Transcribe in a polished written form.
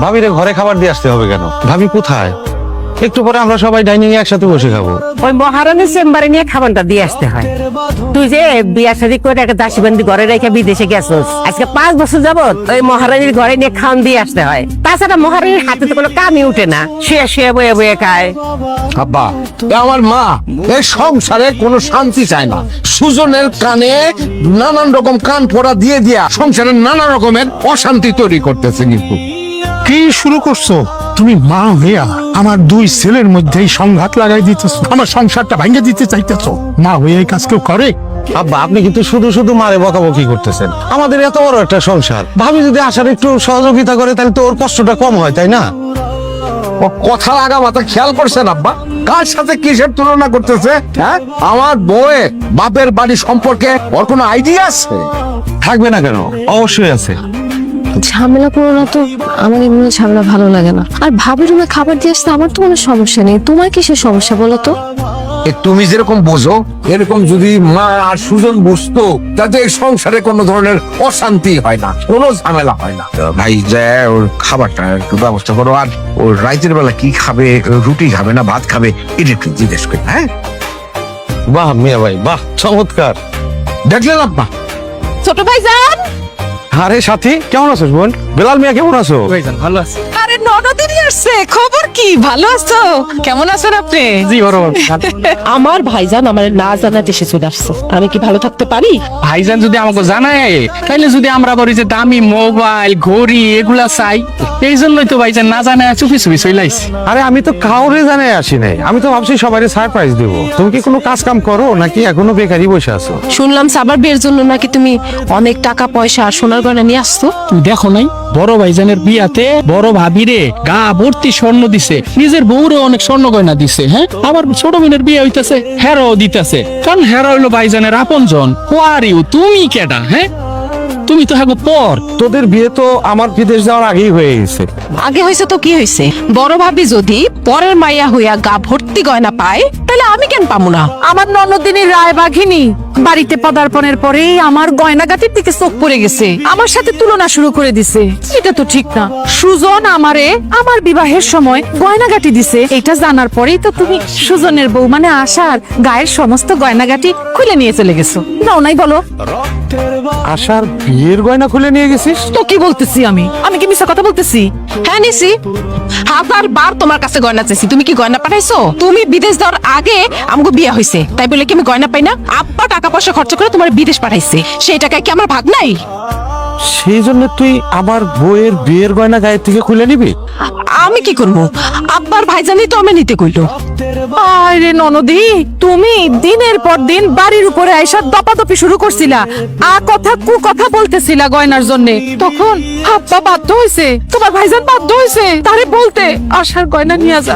ভাবিরে ঘরে খাবার দিয়ে আসতে হবে কেন? ভাবি কোথায়? একটু পরে আমরা সবাই ডাইনিং এ একসাথে বসে খাবো। ওই মহারানীর চেম্বারে নিয়ে খাবারটা দিয়ে আসতে হয়। তুই যে বিয়া শাদী করে একটা দাসীবন্দি ঘরে রেখে বিদেশে গেছিস, আজকে 5 বছর যাবত ওই মহারানীর ঘরে নিয়ে খাওয়ান দিয়ে আসতে হয়। তাছাড়া মহারানীর হাতে তো কোনো কামই উঠে না, শুয়ে শুয়ে বয়ে বয়ে খায়। আব্বা, আমার মা এই সংসারে কোনো শান্তি চায় না। সুজনের কানে নানান রকম কান পড়া দিয়ে দিয়া সংসারে নানা রকমের অশান্তি তৈরি করতেছে। কিন্তু কি শুরু করছো তুমি? মা হইয়া আমার 2 ছেলের মধ্যেই সংঘাত লাগাই দিতেছো, আমার সংসারটা ভাঙে দিতে চাইতেছো। মা হইয়া এই কাজ কেউ করে? আব্বা, আপনি কিন্তু শুধু শুধু মারে বকাবকি করতেছেন। আমাদের এত বড় একটা সংসার, ভাবি যদি আসার একটু সহযোগিতা করে তাহলে তো ওর কষ্টটা কম হয়, তাই না? ও কথা লাগা মাথা খেয়াল করছেন আব্বা? কার সাথে কিসের তুলনা করতেছে? হ্যাঁ, আমার বউয়ের বাপের বাড়ি সম্পর্কে ওর কোনো আইডিয়া আছে? থাকবে না কেন? অবশ্যই আছে। ঝামেলা করো না তো, আমার এমনি ঝামেলা ভালো লাগে না। আর ভাবি রুমে খাবার দিয়ে আসতে আমার তো কোনো সমস্যা নেই, তোমার কিসের সমস্যা বলো তো? তুমি যেরকম বোঝো এরকম যদি মা আর সুজন বুঝতো, তাতে এই সংসারে কোনো ধরনের অশান্তি হয় না, কোনো ঝামেলা হয় না। ভাই যে ওর খাবারটা একটু ব্যবস্থা করো। আর ওর রাতের বেলা কি খাবে, রুটি খাবে না ভাত খাবে, এটা একটু জিজ্ঞেস করি। হ্যাঁ, বাহ মিয়া ভাই, বাহ, চমৎকার। দেখলেন আব্বা? ছোট ভাইজান, আরে সাথী, কেমন আছো বোন? বেলাল মিয়া কেমন আছো? আরে ননদিনী আসছে, খবর কি? ভালো আছো? কেমন আছেন আপনি? জি বরাবর। আমার ভাইজান আমার না জানা দেশে চলে আসছে, আমি কি ভালো থাকতে পারি? ভাইজান যদি আমাকে জানায়, তাইলে যদি আমরা বলি যে দামি মোবাইল ঘড়ি এগুলা চাই, এই জন্যই তো ভাইজান না জানায় চুপি চুপি চলে আইছি। আরে আমি তো কাউরে জানাই আসি নাই, আমি তো ভাবছি সবাই সারপ্রাইজ দেবো। তুমি কি কোনো কাজ কাম করো নাকি এখনো বেকারই বসে আছো? শুনলাম সাবার বিয়ের জন্য নাকি তুমি অনেক টাকা পয়সা আর সোনার গয়না নিয়ে আসছো। তুই দেখো নাই বড় ভাইজানের বিয়াতে বড় ভাবিরে গা ভর্তি স্বর্ণ দিছে, নিজের বউরে অনেক স্বর্ণ গয়না দিছে। হ্যাঁ, আবার ছোট বোনের বিয়ে হইতাছে, হেরাও দিতেছে। কারণ হেরা হইলো ভাইজানের আপনজন। হু আর ইউ? তুমি কেডা? হ্যাঁ, তুমি তো হ্যাঁ পর। তোদের বিয়ে তো আমার বিদেশ যাওয়ার আগেই হয়ে গেছে। আগে হয়েছে তো কি হয়েছে, বড় ভাবি যদি পরের মাইয়া হইয়া গা ভর্তি গয়না পায়, তাহলে আমি কেন পাবো না? আমার ননদিনী রায়বাঘিনী বাড়িতে পদার্পণের পরেই আমার গয়নাগাটির দিকে চোখ পড়ে গেছে, আমার সাথে তুলনা শুরু করে দিছে। এটা তো ঠিক না। সুজন আমারে আমার বিবাহের সময় গয়নাগাটি দিছে, এটা জানার পরেই তো তুমি সুজনের বউ মানে আশার গায়ের সমস্ত গয়নাগাটি খুলে নিয়ে চলে গেছো। নাও নাই বলো? আশার বিয়ের গয়না খুলে নিয়ে গেছিস? তো কি বলতেছি আমি? আমি কি মিথ্যা কথা বলতেছি? হ্যাঁ নিছি, 1000 বার তোমার কাছে গয়না চাইছি, তুমি কি গয়না পাঠাইছো? তুমি বিদেশ যাওয়ার আগে আমাকে বিয়ে হয়েছে, তাই বলে কি আমি গয়না পাই না? আব্বা টাকা পয়সা খরচ করে তোমার বিদেশ পাঠাইছে, সেই টাকায় কি আমার ভাগ নাই? সেই জন্য তুই আমার বউয়ের বিয়ের গয়না গায়ের থেকে খুলে নিবি? আমি কি করবো? আব্বার ভাইজানি তো আমি নিতে কইলো। আরে ননদি, তুমি দিনের পর দিন বাড়ির উপরে আইসা দপাদপি শুরু করছিলা, আ কথা কু কথা বলতেছিলা গয়নার জন্য। তখন আব্বা বাধ্য হইছে, তোমার ভাইজান বাধ্য হইছে তারে বলতে আশার গয়না নিয়ে যা।